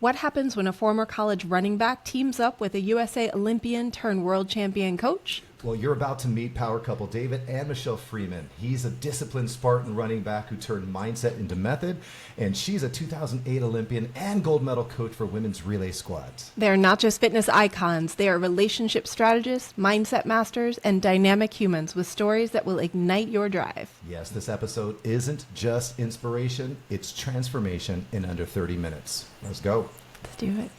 What happens when a former college running back teams up with a USA Olympian turned world champion coach? Well, you're about to meet power couple David and Mechelle Freeman. He's a disciplined Spartan running back who turned mindset into method, and she's a 2008 Olympian and gold medal coach for women's relay squads. They're not just fitness icons, they are relationship strategists, mindset masters, and dynamic humans with stories that will ignite your drive. Yes, this episode isn't just inspiration, it's transformation in under 30 minutes. Let's go. Let's do it.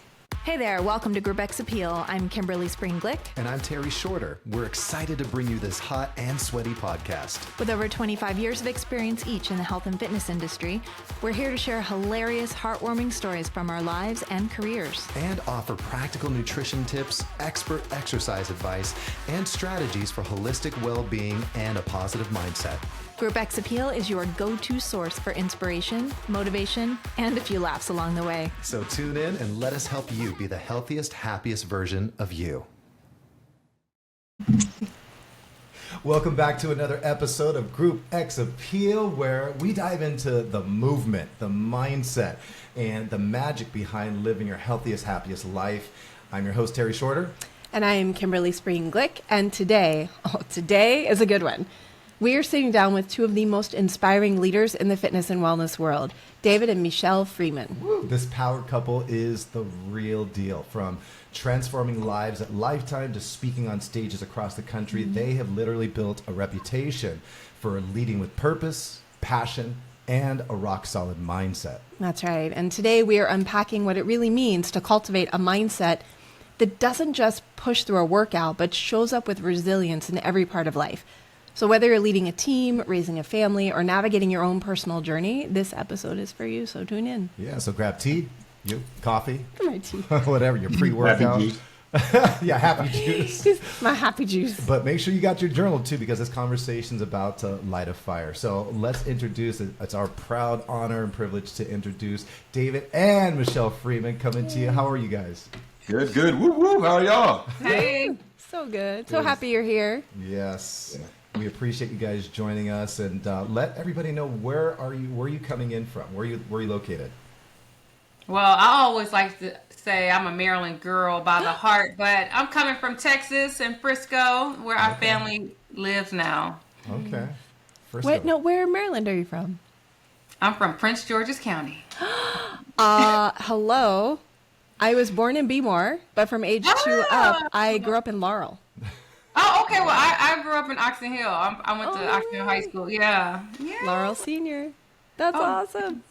Hey there, welcome to Group X Appeal. I'm Kimberly Spring-Glick. And I'm Terry Shorter. We're excited to bring you this hot and sweaty podcast. With over 25 years of experience each in the health and fitness industry, we're here to share hilarious, heartwarming stories from our lives and careers. And offer practical nutrition tips, expert exercise advice, and strategies for holistic well-being and a positive mindset. Group X Appeal is your go-to source for inspiration, motivation, and a few laughs along the way. So tune in and let us help you be the healthiest, happiest version of you. Welcome back to another episode of Group X Appeal, where we dive into the movement, the mindset, and the magic behind living your healthiest, happiest life. I'm your host, Terry Shorter. And I am Kimberly Spring-Glick, and today is a good one. We are sitting down with two of the most inspiring leaders in the fitness and wellness world, David and Mechelle Freeman. Woo. This power couple is the real deal. From transforming lives at Lifetime to speaking on stages across the country, they have literally built a reputation for leading with purpose, passion, and a rock-solid mindset. That's right. And today we are unpacking what it really means to cultivate a mindset that doesn't just push through a workout, but shows up with resilience in every part of life. So whether you're leading a team, raising a family, or navigating your own personal journey, this episode is for you, so tune in. Yeah, so grab tea, coffee, My tea. whatever, your pre-workout. Yeah, happy juice. My happy juice. But make sure you got your journal too, because this conversation's about to light a fire. So let's introduce, it's our proud honor and privilege to introduce David and Mechelle Freeman coming to you. How are you guys? Good, good. Woo, woo. How are y'all? Hey. So good. So happy you're here. Yes. Yeah. We appreciate you guys joining us, and let everybody know where are you coming in from? Where are you located? Well, I always like to say I'm a Maryland girl by the heart, but I'm coming from Texas and Frisco, where our family lives now. Okay. Where in Maryland are you from? I'm from Prince George's County. Hello. I was born in Bmore, but from age 2 up, I grew up in Laurel. Oh, okay. Well, I grew up in Oxon Hill. I went to Oxon Hill High School. Yeah. Laurel Senior. That's awesome.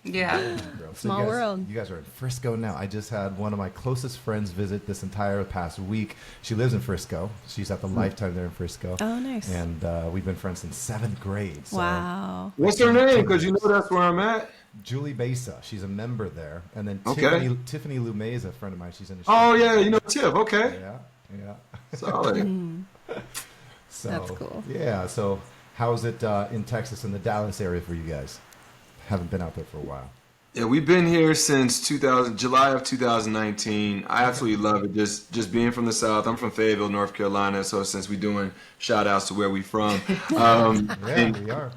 Yeah. Small world. You guys are in Frisco now. I just had one of my closest friends visit this entire past week. She lives in Frisco. She's at the Lifetime there in Frisco. Oh, nice. And we've been friends since 7th grade. So. Wow. What's her name? Because you know that's where I'm at. Julie Besa. She's a member there. And then Okay. Tiffany Lumez, a friend of mine. She's in the show. Oh, yeah. You know Tiff. Okay. Yeah. Solid. So, That's cool. Yeah. So how's it in Texas and the Dallas area for you guys? Haven't been out there for a while. Yeah, we've been here since July of 2019. I absolutely love it. Just being from the South. I'm from Fayetteville, North Carolina. So since we're doing shout outs to where we from, Yeah, we are.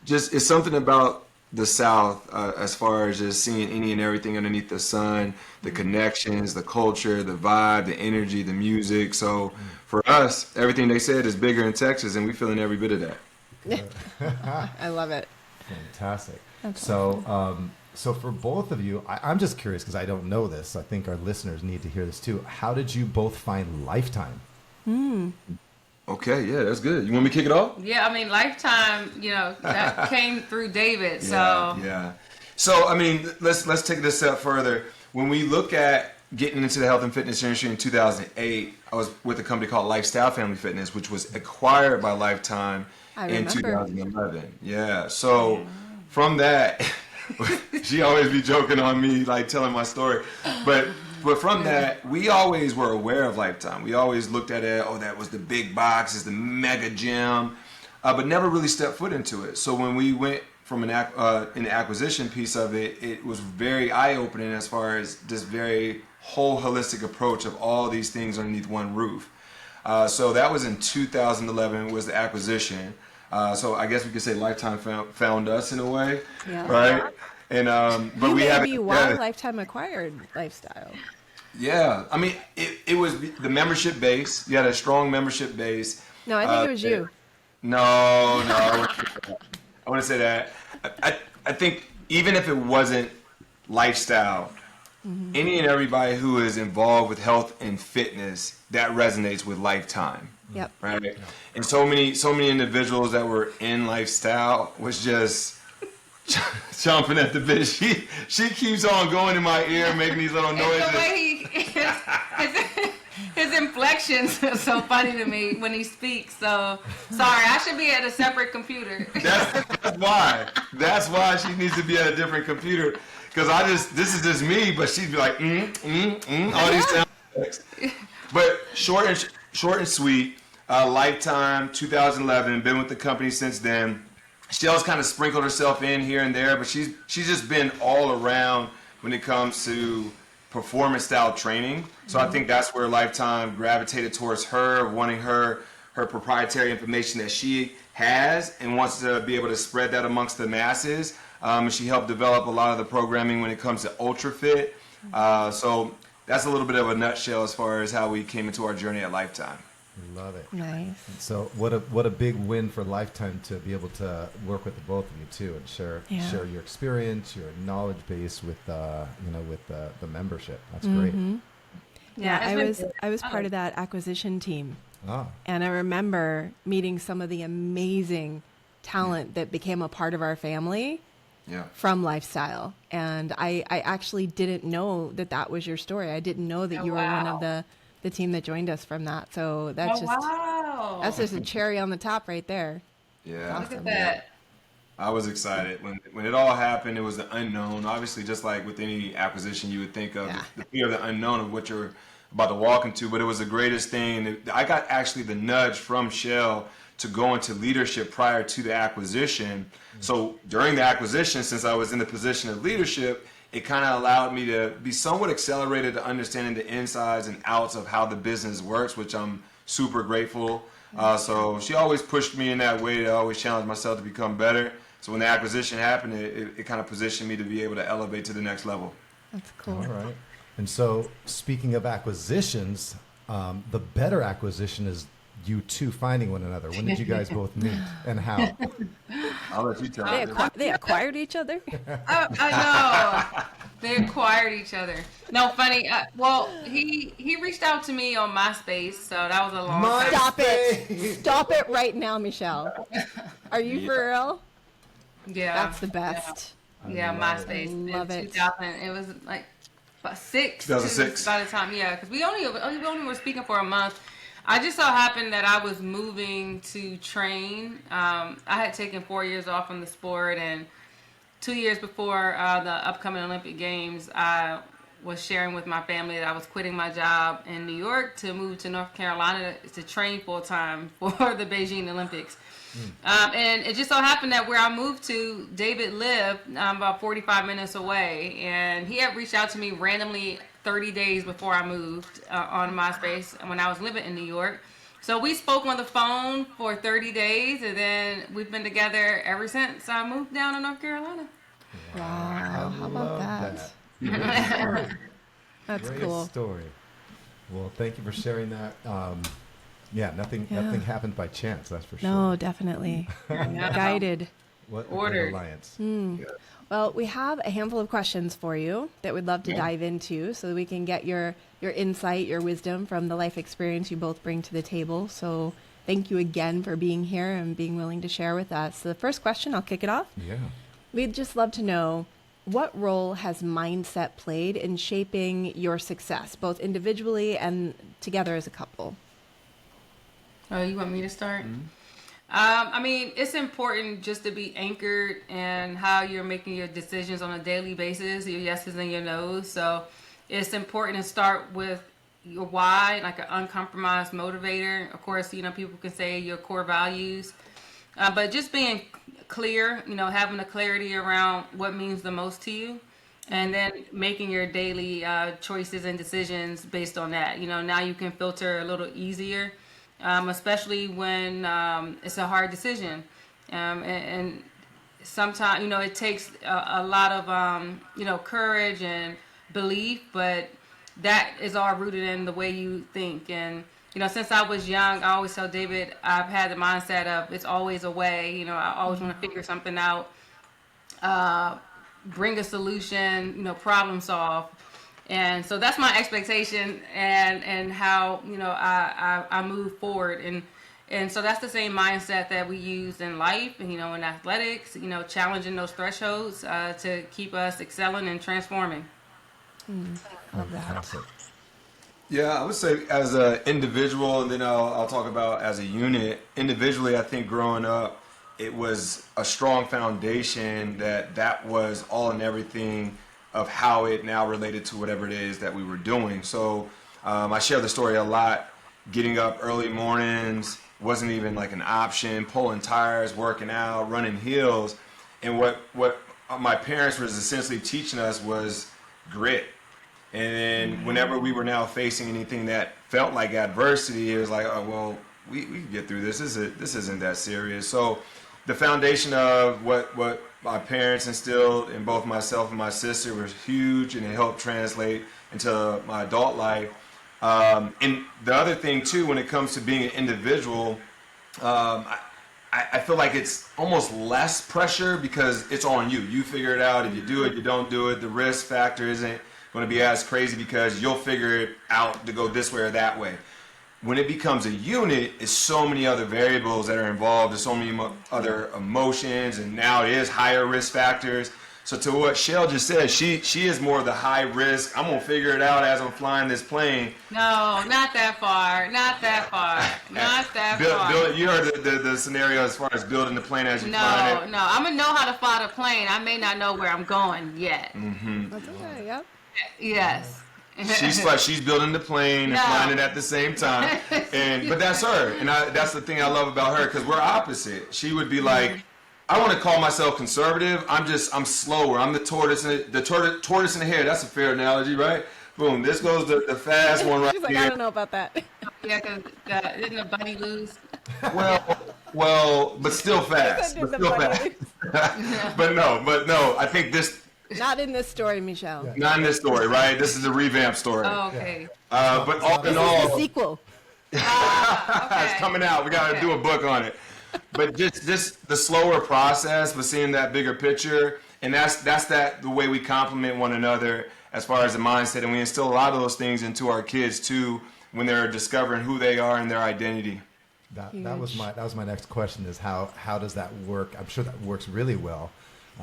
just it's something about the South as far as just seeing any and everything underneath the sun, the connections, the culture, the vibe, the energy, the music. So for us, everything they said is bigger in Texas, and we're feeling every bit of that. I love it. Fantastic. That's So for both of you, I'm just curious because I don't know this. I think our listeners need to hear this too. How did you both find Lifetime? Okay, yeah, that's good. You want me to kick it off? Yeah, I mean, Lifetime, that came through David. So Yeah. So, I mean, let's take it a step further. When we look at getting into the health and fitness industry in 2008, I was with a company called Lifestyle Family Fitness, which was acquired by Lifetime in 2011. Yeah. So from that, she always be joking on me, like telling my story. But from that, we always were aware of Lifetime. We always looked at it, that was the big box, is the mega gym, but never really stepped foot into it. So when we went from an acquisition piece of it, it was very eye-opening as far as this very whole holistic approach of all these things underneath one roof. So that was in 2011 was the acquisition. So I guess we could say Lifetime found us in a way, right? And but You we may have be why Lifetime acquired Lifestyle. Yeah, I mean, it was the membership base. You had a strong membership base. No, I think it was you. No, I wouldn't say that. I think even if it wasn't lifestyle, any and everybody who is involved with health and fitness, that resonates with Lifetime. Yep. Right? And so many individuals that were in lifestyle was just chomping at the bit. She keeps on going in my ear, making these little noises. The way his inflections are so funny to me when he speaks. So sorry, I should be at a separate computer. That's why. That's why she needs to be at a different computer. Because this is just me, but she'd be like, all these sound effects. But short and sweet. Lifetime, 2011. Been with the company since then. Shell's kind of sprinkled herself in here and there, but she's just been all around when it comes to performance style training. So I think that's where Lifetime gravitated towards her, wanting her proprietary information that she has and wants to be able to spread that amongst the masses. She helped develop a lot of the programming when it comes to Ultra Fit. So that's a little bit of a nutshell as far as how we came into our journey at Lifetime. Love it. Nice. So what a big win for Lifetime to be able to work with the both of you too and share your experience, your knowledge base with the membership. That's great. Yeah, I was part of that acquisition team. Ah. And I remember meeting some of the amazing talent that became a part of our family from Lifestyle. And I actually didn't know that was your story. I didn't know that you were one of the team that joined us from that. So that's that's just a cherry on the top right there. Yeah. Awesome. Look at that. I was excited when it all happened. It was the unknown. Obviously, just like with any acquisition, you would think of the fear of the unknown of what you're about to walk into. But it was the greatest thing. I got actually the nudge from Shell to go into leadership prior to the acquisition. So during the acquisition, since I was in the position of leadership, it kind of allowed me to be somewhat accelerated to understanding the insides and outs of how the business works, which I'm super grateful. So she always pushed me in that way to always challenge myself to become better. So when the acquisition happened, it kind of positioned me to be able to elevate to the next level. That's cool. All right. And so speaking of acquisitions, the better acquisition is you two finding one another. When did you guys both meet and how? I'll let you tell me. They acquired each other? I know. They acquired each other. No, funny. Well, he reached out to me on MySpace, so that was a long time. Stop it. Stop it right now, Michelle. Are you for real? Yeah. That's the best. Yeah, MySpace. Love in it. 2000. It was like 2006. by the time, because we only were speaking for a month. I just so happened that I was moving to train. I had taken 4 years off from the sport, and 2 years before the upcoming Olympic Games, I was sharing with my family that I was quitting my job in New York to move to North Carolina to train full time for the Beijing Olympics. And it just so happened that where I moved to, David lived about 45 minutes away, and he had reached out to me randomly 30 days before I moved on MySpace when I was living in New York. So we spoke on the phone for 30 days, and then we've been together ever since I moved down to North Carolina. Wow. How about that? That's Great cool. story. Well, thank you for sharing that. Nothing happened by chance, that's for sure. No, definitely. Guided. What a Ordered. great alliance. Well, we have a handful of questions for you that we'd love to dive into so that we can get your insight, your wisdom from the life experience you both bring to the table. So thank you again for being here and being willing to share with us. So the first question, I'll kick it off. Yeah. We'd just love to know, what role has mindset played in shaping your success, both individually and together as a couple? Oh, you want me to start? I mean, it's important just to be anchored in how you're making your decisions on a daily basis, your yeses and your nos. So it's important to start with your why, like an uncompromised motivator. Of course, people can say your core values, but just being clear, having a clarity around what means the most to you, and then making your daily choices and decisions based on that. Now you can filter a little easier. Especially when it's a hard decision. And sometimes, it takes a lot of, courage and belief, but that is all rooted in the way you think. And, since I was young, I always tell David, I've had the mindset of it's always a way. I always want to figure something out, bring a solution, problem solve. And so that's my expectation and how, I move forward. And so that's the same mindset that we use in life and, in athletics, challenging those thresholds to keep us excelling and transforming. Love that. Yeah, I would say as an individual, and then I'll talk about as a unit. Individually, I think growing up, it was a strong foundation that was all and everything of how it now related to whatever it is that we were doing. So I share the story a lot. Getting up early mornings wasn't even like an option. Pulling tires, working out, running hills, and what my parents was essentially teaching us was grit. And then whenever we were now facing anything that felt like adversity, it was like, oh, well, we can get through this. This isn't that serious. So the foundation of what my parents instilled in both myself and my sister was huge, and it helped translate into my adult life. And the other thing, too, when it comes to being an individual, I feel like it's almost less pressure because it's on you. You figure it out. If you do it, you don't do it. The risk factor isn't going to be as crazy because you'll figure it out to go this way or that way. When it becomes a unit, it's so many other variables that are involved. There's so many other emotions, and now it is higher risk factors. So to what Shell just said, she is more of the high risk. I'm going to figure it out as I'm flying this plane. No, not that far. Not that far. Not that far. You heard the scenario as far as building the plane as you're flying it? No. I'm going to know how to fly the plane. I may not know where I'm going yet. Mm-hmm. That's okay, yep. Yes. She's building the plane and flying it at the same time, but that's her, and that's the thing I love about her because we're opposite. She would be like, I want to call myself conservative. I'm slower. I'm the tortoise in the hare. That's a fair analogy, right? Boom. This goes the fast one right She's like, here. I don't know about that. Yeah, because didn't the bunny lose? Well, but still fast. But no. I think this. Not in this story, Michelle. Yeah. Not in this story, right? This is a revamp story. Oh, okay. But all in all, The sequel. Okay. it's coming out. We got to do a book on it. But just the slower process, but seeing that bigger picture, and that's the way we complement one another as far as the mindset, and we instill a lot of those things into our kids too when they're discovering who they are and their identity. That was my next question: is how does that work? I'm sure that works really well,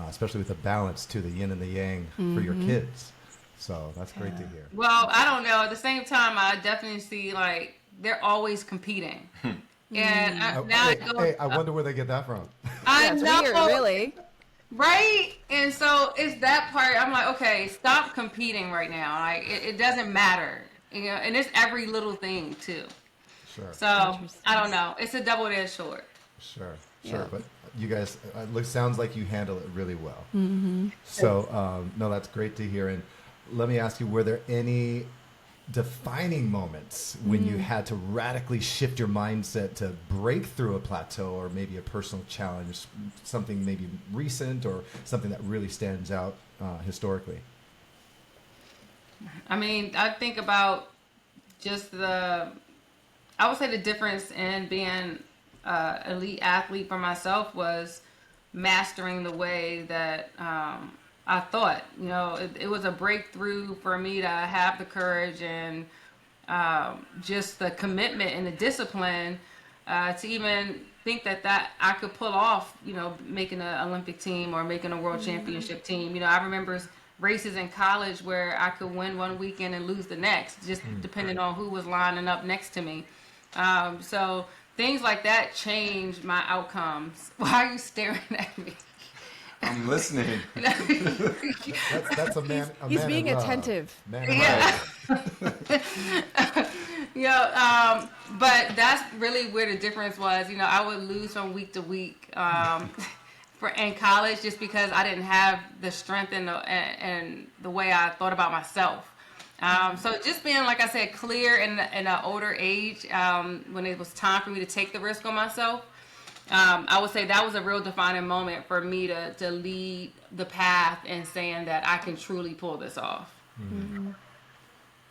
especially with the balance to the yin and the yang for your kids. So that's great to hear. Well, I don't know. At the same time, I definitely see like they're always competing. And I wonder where they get that from. I That's know, weird, really. right? And so it's that part. I'm like, okay, stop competing right now. Like it doesn't matter, and it's every little thing too. Sure. So I don't know. It's a double-edged sword. Sure. Yeah. But you guys, sounds like you handle it really well. Mm-hmm. So, no, that's great to hear. And let me ask you, were there any defining moments when you had to radically shift your mindset to break through a plateau or maybe a personal challenge, something maybe recent or something that really stands out historically? I mean, I think about just I would say the difference in being elite athlete for myself was mastering the way that I thought. It was a breakthrough for me to have the courage and just the commitment and the discipline to even think that I could pull off, making an Olympic team or making a world championship team. I remember races in college where I could win one weekend and lose the next, just depending on who was lining up next to me. So things like that changed my outcomes. Why are you staring at me? I'm listening. That's a man. He's being attentive. But that's really where the difference was. I would lose from week to week in college just because I didn't have the strength and the way I thought about myself. So just being, like I said, clear in an older age when it was time for me to take the risk on myself. I would say that was a real defining moment for me to lead the path and saying that I can truly pull this off. Mm-hmm.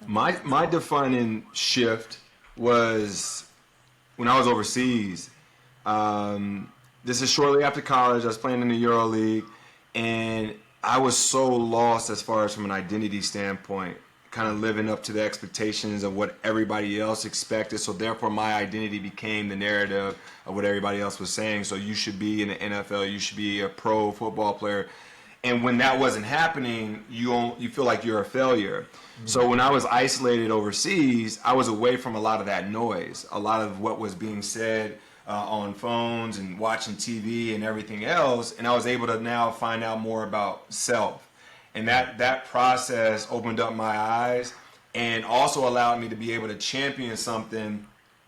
My defining shift was when I was overseas. This is shortly after college. I was playing in the Euro League, and I was so lost as far as from an identity standpoint, kind of living up to the expectations of what everybody else expected. So therefore, my identity became the narrative of what everybody else was saying. So you should be in the NFL. You should be a pro football player. And when that wasn't happening, you feel like you're a failure. So when I was isolated overseas, I was away from a lot of that noise, a lot of what was being said on phones and watching TV and everything else. And I was able to now find out more about self. And that process opened up my eyes and also allowed me to be able to champion something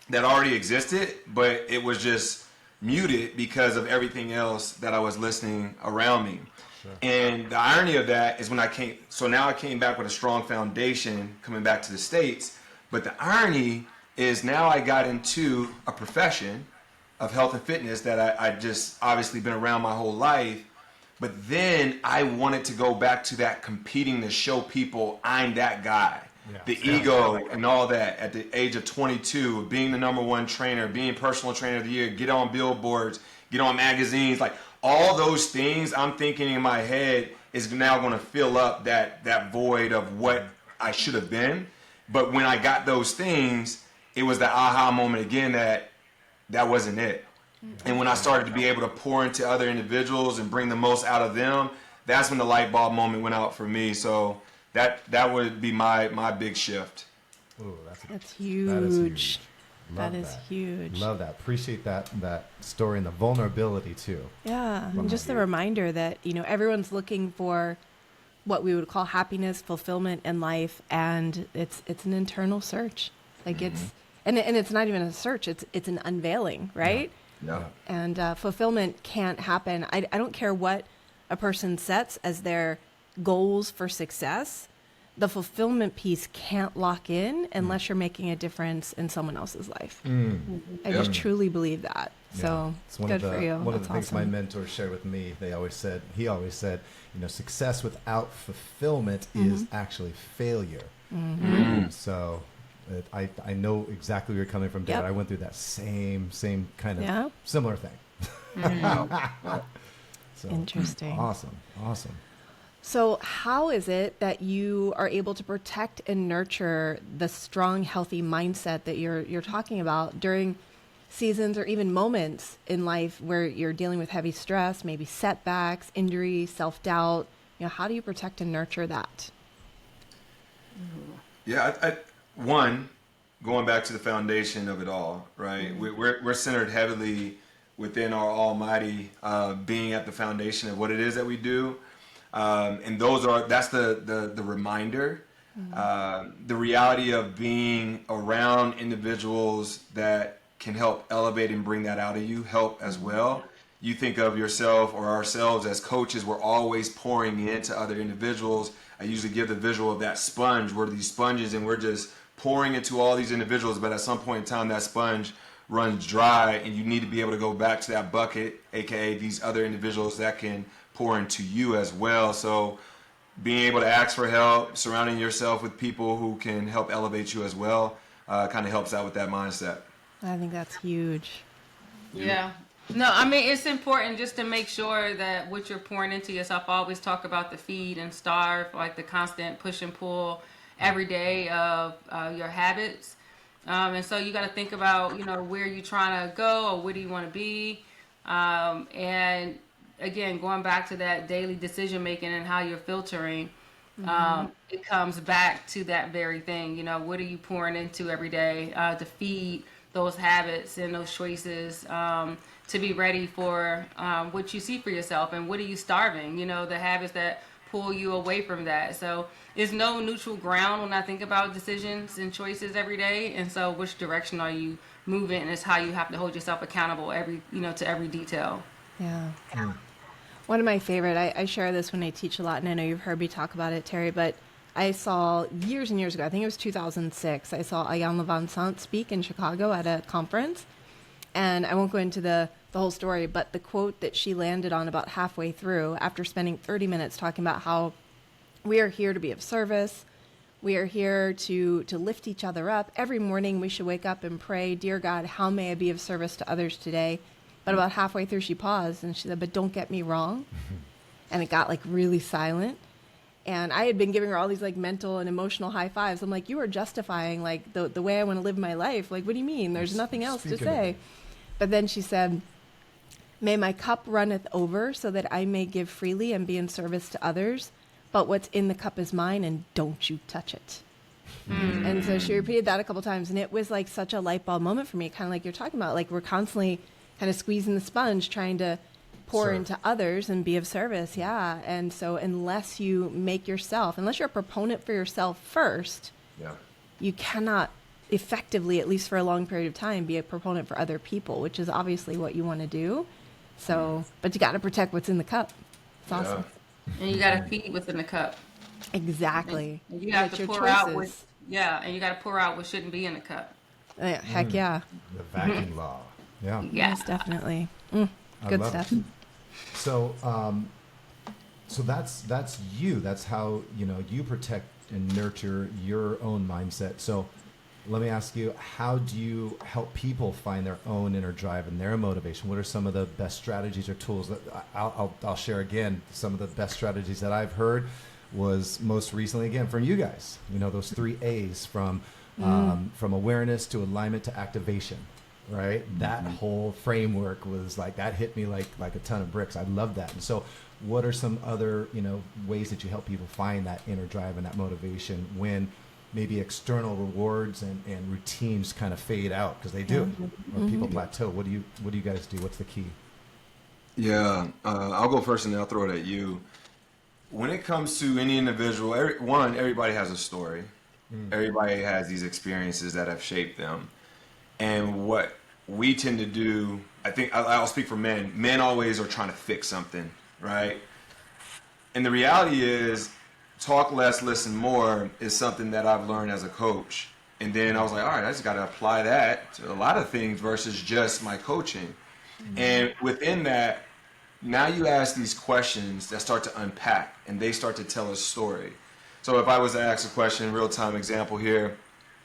that already existed, but it was just muted because of everything else that I was listening around me. Sure. And the irony of that is now I came back with a strong foundation coming back to the States, but the irony is now I got into a profession of health and fitness that I just obviously been around my whole life. But then I wanted to go back to that competing to show people I'm that guy. Yeah. The ego and all that at the age of 22, being the #1 trainer, being personal trainer of the year, get on billboards, get on magazines, like all those things I'm thinking in my head is now going to fill up that void of what I should have been. But when I got those things, it was the aha moment again that wasn't it. And when I started to be able to pour into other individuals and bring the most out of them, that's when the light bulb moment went out for me. So that would be my big shift. Ooh, that's huge. That is huge. That is huge. Love that. Appreciate that story and the vulnerability too. Yeah, and just the reminder that everyone's looking for what we would call happiness, fulfillment in life, and it's an internal search. Like it's not even a search. It's an unveiling, right? Yeah. No. And fulfillment can't happen. I don't care what a person sets as their goals for success. The fulfillment piece can't lock in unless you're making a difference in someone else's life. I just truly believe that. So it's one good of the, for you. One That's of the things awesome. my mentors shared with me, he always said, success without fulfillment is actually failure. So I know exactly where you're coming from, David. Yep. I went through that same kind of similar thing. So, Interesting. Awesome. So how is it that you are able to protect and nurture the strong, healthy mindset that you're talking about during seasons or even moments in life where you're dealing with heavy stress, maybe setbacks, injury, self-doubt? How do you protect and nurture that? Yeah, one, going back to the foundation of it all, right? We're centered heavily within our Almighty being at the foundation of what it is that we do. And that's the reminder, the reality of being around individuals that can help elevate and bring that out of you, help as well. You think of yourself or ourselves as coaches, we're always pouring into other individuals. I usually give the visual of that sponge. We're these sponges and we're just pouring into all these individuals, but at some point in time, that sponge runs dry and you need to be able to go back to that bucket, aka these other individuals that can pour into you as well. So being able to ask for help, surrounding yourself with people who can help elevate you as well, kind of helps out with that mindset. I think that's huge. Yeah. No, I mean, it's important just to make sure that what you're pouring into yourself. I always talk about the feed and starve, like the constant push and pull every day of your habits. And so you got to think about, where you're trying to go or where do you want to be. And again, going back to that daily decision making and how you're filtering, it comes back to that very thing. What are you pouring into every day to feed those habits and those choices to be ready for what you see for yourself, and what are you starving? The habits that pull you away from that. So there's no neutral ground when I think about decisions and choices every day. And so which direction are you moving is how you have to hold yourself accountable to every detail. Yeah. One of my favorite, I share this when I teach a lot, and I know you've heard me talk about it, Terry, but I saw years and years ago, I think it was 2006, I saw Ayan Levant speak in Chicago at a conference. And I won't go into the whole story, but the quote that she landed on about halfway through, after spending 30 minutes talking about how we are here to be of service, we are here to lift each other up. Every morning we should wake up and pray, "Dear God, how may I be of service to others today?" But about halfway through she paused and she said, "But don't get me wrong." And it got like really silent. And I had been giving her all these like mental and emotional high fives. I'm like, "You are justifying like the way I want to live my life. Like, what do you mean? There's nothing else to say." But then she said, "May my cup runneth over so that I may give freely and be in service to others. But what's in the cup is mine, and don't you touch it." And so she repeated that a couple times, and it was like such a light bulb moment for me, kind of like you're talking about. Like, we're constantly kind of squeezing the sponge, trying to pour into others and be of service. Yeah. And so unless you make yourself, unless you're a proponent for yourself first, you cannot effectively, at least for a long period of time, be a proponent for other people, which is obviously what you want to do. So, but you got to protect what's in the cup. It's awesome. And you got to feed what's in the cup. Exactly. And you have to pour out what, and you got to pour out what shouldn't be in the cup. Heck yeah. The vacuum law. Yeah. Yes, definitely. Good stuff. It. So, so that's you. That's how, you protect and nurture your own mindset. So let me ask you, how do you help people find their own inner drive and their motivation? What are some of the best strategies or tools that I'll share again? Some of the best strategies that I've heard was most recently, again, from you guys, those 3 A's from awareness to alignment to activation, right? That whole framework was like, that hit me like a ton of bricks. I love that. And so what are some other, ways that you help people find that inner drive and that motivation when maybe external rewards and routines kind of fade out, because they do, or people plateau? What do you guys do? What's the key? Yeah, I'll go first and then I'll throw it at you. When it comes to any individual, everybody has a story. Everybody has these experiences that have shaped them. And what we tend to do, I think I'll speak for men. Men always are trying to fix something, right? And the reality is, talk less, listen more is something that I've learned as a coach. And then I was like, all right, I just got to apply that to a lot of things versus just my coaching. And within that, now you ask these questions that start to unpack and they start to tell a story. So if I was to ask a question, real time example here,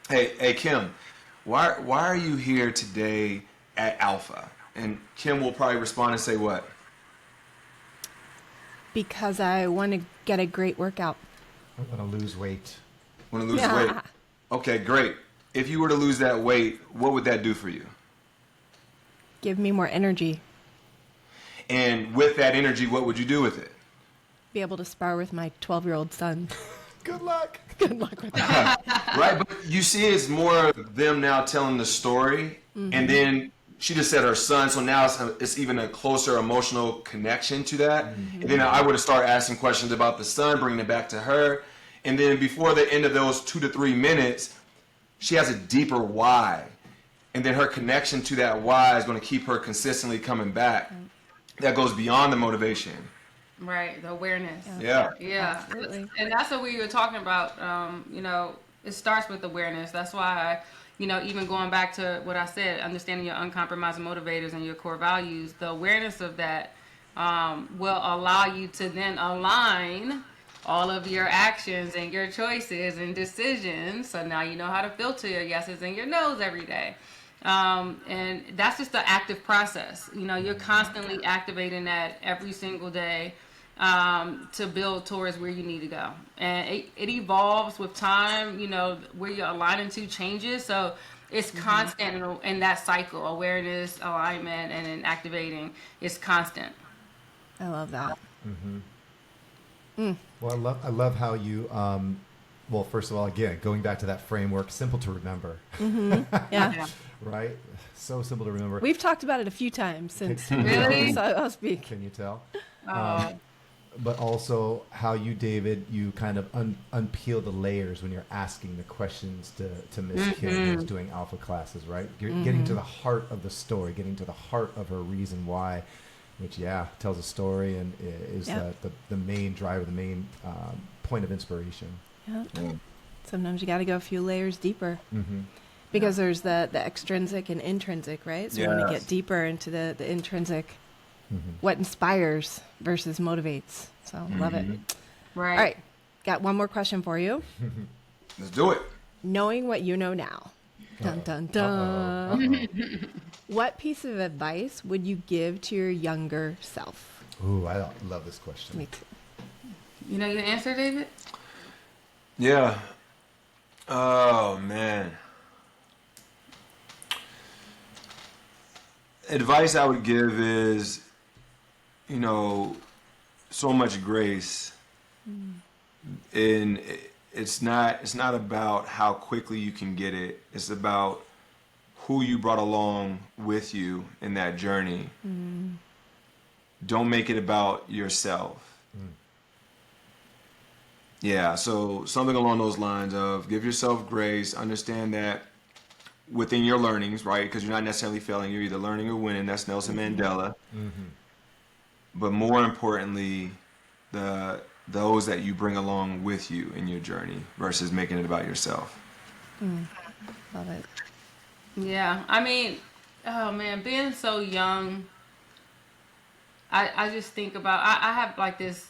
hey Kim, why are you here today at Alpha? And Kim will probably respond and say what? Because I want to get a great workout. I want to lose weight. Want to lose weight? Okay, great. If you were to lose that weight, what would that do for you? Give me more energy. And with that energy, what would you do with it? Be able to spar with my 12-year-old son. Good luck. Good luck with that. Right, but you see it's more of them now telling the story, and then she just said her son, so now it's even a closer emotional connection to that. And then I would have started asking questions about the son, bringing it back to her. And then before the end of those 2 to 3 minutes, she has a deeper why. And then her connection to that why is going to keep her consistently coming back. That goes beyond the motivation. Right, the awareness. Yeah. Absolutely. And that's what we were talking about. It starts with awareness. That's why even going back to what I said, understanding your uncompromising motivators and your core values, the awareness of that will allow you to then align all of your actions and your choices and decisions. So now you know how to filter your yeses and your nos every day. And that's just the active process. You're constantly activating that every single day to build towards where you need to go. And it evolves with time, where you're aligning to changes. So it's constant in that cycle. Awareness, alignment, and then activating is constant. I love that. Well, I love how you, well, first of all, again, going back to that framework, simple to remember. Yeah. Right? So simple to remember. We've talked about it a few times since Really? I'll speak. Can you tell? Oh. But also how you, David, you kind of unpeel the layers when you're asking the questions to Miss Kim who's doing alpha classes, right? You're getting to the heart of the story, getting to the heart of her reason why, which, tells a story and is the main driver, the main point of inspiration. Yeah. Sometimes you got to go a few layers deeper. Because there's the extrinsic and intrinsic, right? So we want to Yes. get deeper into the intrinsic, what inspires versus motivates. So love it. Right. All right, got one more question for you. Let's do it. Knowing what you know now, dun dun dun. What piece of advice would you give to your younger self? Ooh, I love this question. Me too. You know your answer, David? Yeah. Oh man. Advice I would give is, so much grace. And it's not about how quickly you can get it. It's about who you brought along with you in that journey. Don't make it about yourself. Yeah, so something along those lines of give yourself grace, understand that within your learnings, right? Because you're not necessarily failing, you're either learning or winning. That's Nelson Mandela. But more importantly, those that you bring along with you in your journey versus making it about yourself. Love it. Yeah. I mean, oh man, being so young, I just think about, I have like this,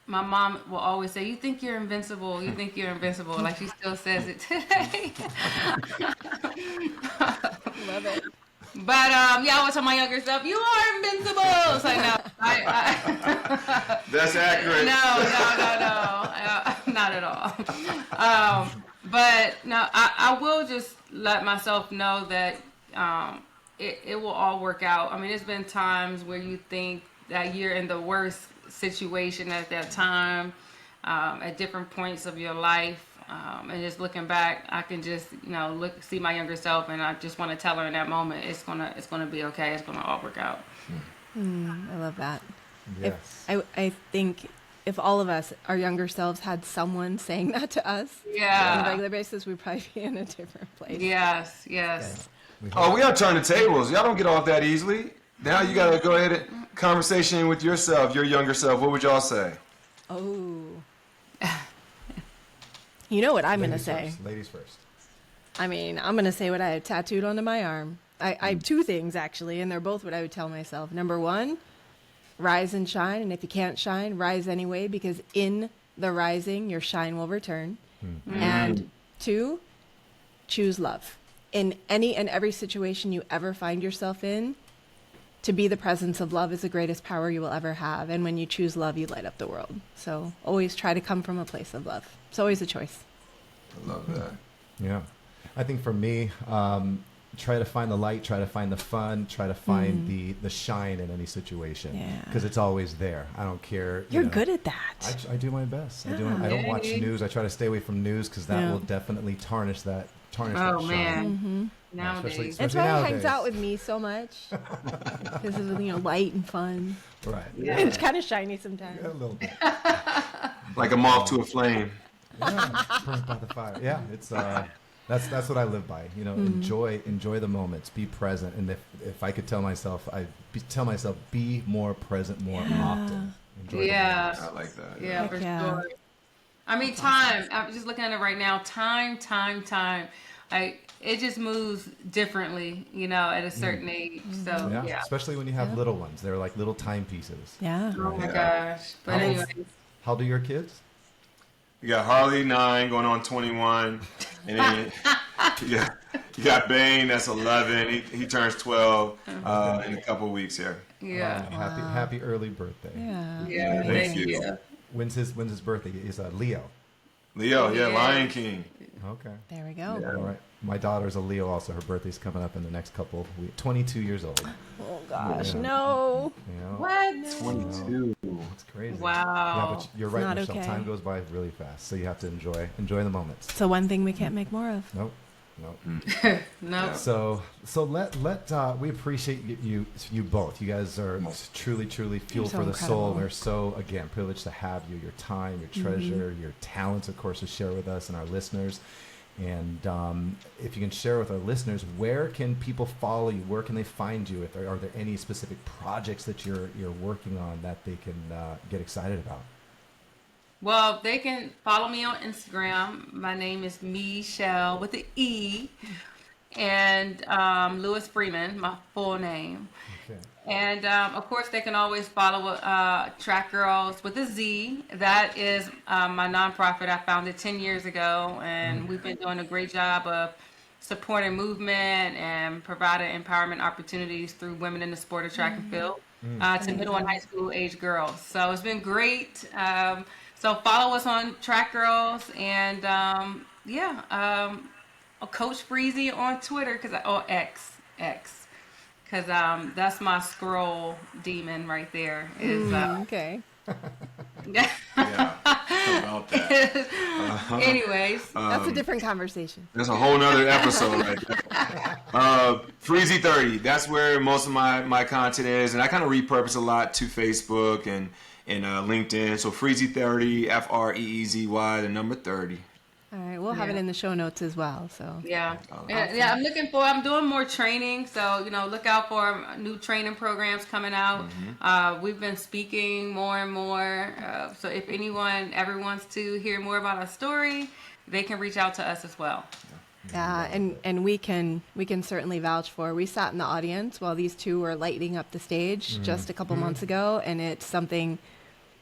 my mom will always say, you think you're invincible. You think you're invincible. Like she still says it today. Love it. But yeah, I always tell my younger self, you are invincible. It's like, no, That's accurate. no, not at all. But no, I will just let myself know that it will all work out. I mean, there's been times where you think that you're in the worst situation at that time, at different points of your life. And just looking back, I can just see my younger self, and I just want to tell her in that moment, it's gonna be okay. It's gonna all work out. I love that. Yes. I think if all of us, our younger selves, had someone saying that to us on a Yeah. regular basis, we'd probably be in a different place. Yes. Oh, we gotta turn the tables. Y'all don't get off that easily. Now you gotta go ahead and conversation with yourself, your younger self. What would y'all say? Oh. You know what I'm going to Ladies say. first. Ladies first. I mean, I'm going to say what I have tattooed onto my arm. I have two things, actually, and they're both what I would tell myself. Number one, rise and shine. And if you can't shine, rise anyway, because in the rising, your shine will return. And two, choose love. In any and every situation you ever find yourself in, to be the presence of love is the greatest power you will ever have. And when you choose love, you light up the world. So always try to come from a place of love. It's always a choice. I love that. Yeah. I think for me, try to find the light, try to find the fun, try to find the shine in any situation. Yeah. Because it's always there. I don't care. You're know. good at that. I do my best. I don't watch news. I try to stay away from news because that will definitely tarnish that Oh shine. man. Especially Nowadays. That's why he nowadays. hangs out with me so much. Because of, light and fun. Right. Yeah. It's kind of shiny sometimes. A little bit. Like a moth to a flame. Yeah, burnt by the fire. Yeah, it's that's what I live by. Enjoy the moments, be present, and if I could tell myself, tell myself be more present more often. Enjoy the moments. I like that. Yeah, Heck for yeah. sure. I mean, time. I'm just looking at it right now. Time. Like it just moves differently, at a certain age. So yeah. Especially when you have little ones, they're like little timepieces. Yeah. Oh my gosh. But How old- anyways, How old are your kids? You got Harley 9 going on 21, and then you got Bane that's 11. He turns 12 in a couple weeks here. yeah. Happy early birthday. Yeah. Yeah. Thank Thank you. you. When's his birthday? Is Leo. Leo, Yeah. Lion King. Okay. There we go. All right. My daughter's a Leo also. Her birthday's coming up in the next couple of weeks. 22 years old. Oh gosh, Yeah. no. What? 22. It's crazy. Wow. Yeah, but you're right, not Michelle. okay. Time goes by really fast, so you have to enjoy the moments. So one thing we can't make more of. Nope. No. So let we appreciate you both. You guys are truly fuel so for the soul. incredible. We're so again privileged to have you. Your time, your treasure, your talents, of course, to share with us and our listeners. And if you can share with our listeners, where can people follow you? Where can they find you? Are there any specific projects that you're working on that they can get excited about? Well, they can follow me on Instagram. My name is Mechelle with the E. and Lewis Freeman, my full name. Okay. And of course, they can always follow Track Girls with a Z. That is my nonprofit. I founded 10 years ago, and we've been doing a great job of supporting movement and providing empowerment opportunities through women in the sport of track and field to middle and high school age girls. So it's been great. So follow us on Track Girls, and Coach Freezy on Twitter X. Because that's my scroll demon right there. Is Okay. yeah. About that. Anyways, That's a different conversation. That's a whole nother episode right there. Freezy30, that's where most of my content is. And I kind of repurpose a lot to Facebook and LinkedIn. So Freezy30, Freezy, the number 30. All right, we'll have it in the show notes as well. So yeah, I'm doing more training. So look out for new training programs coming out. We've been speaking more and more. So if anyone ever wants to hear more about our story, they can reach out to us as well. yeah, and we can certainly vouch for. We sat in the audience while these two were lighting up the stage just a couple months ago, and it's something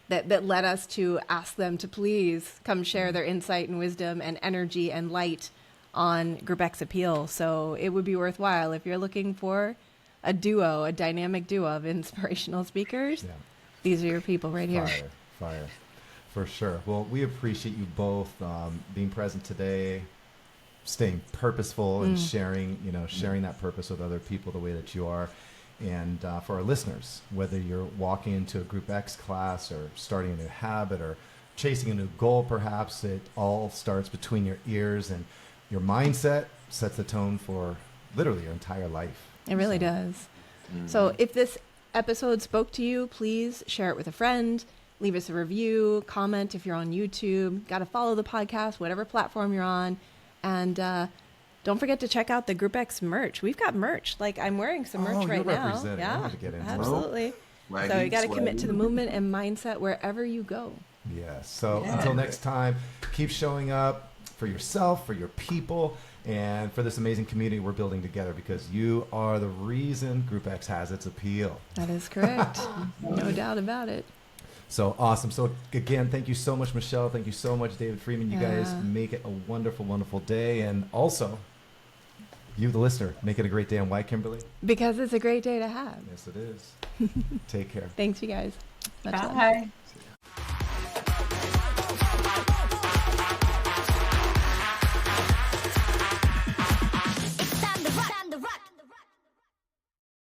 that led us to ask them to please come share their insight and wisdom and energy and light on Group X Appeal. So it would be worthwhile if you're looking for a dynamic duo of inspirational speakers. Yeah. These are your people right here. Fire. For sure. Well, we appreciate you both being present today, staying purposeful and sharing that purpose with other people the way that you are. And for our listeners, whether you're walking into a Group X class or starting a new habit or chasing a new goal, perhaps, it all starts between your ears, and your mindset sets the tone for literally your entire life. It really does. So if this episode spoke to you, please share it with a friend, leave us a review, comment if you're on YouTube, got to follow the podcast, whatever platform you're on, and don't forget to check out the Group X merch. We've got merch. Like, I'm wearing some merch right now. Yeah, I want to get into absolutely. So you got to commit to the movement and mindset wherever you go. Yes. So until next time, keep showing up for yourself, for your people, and for this amazing community we're building together, because you are the reason Group X has its appeal. That is correct. No doubt about it. So awesome. So again, thank you so much, Mechelle. Thank you so much, David Freeman. You guys make it a wonderful, wonderful day. And also, you, the listener, make it a great day. And why, Kimberly? Because it's a great day to have. Yes, it is. Take care. Thanks, you guys. Much love. Bye.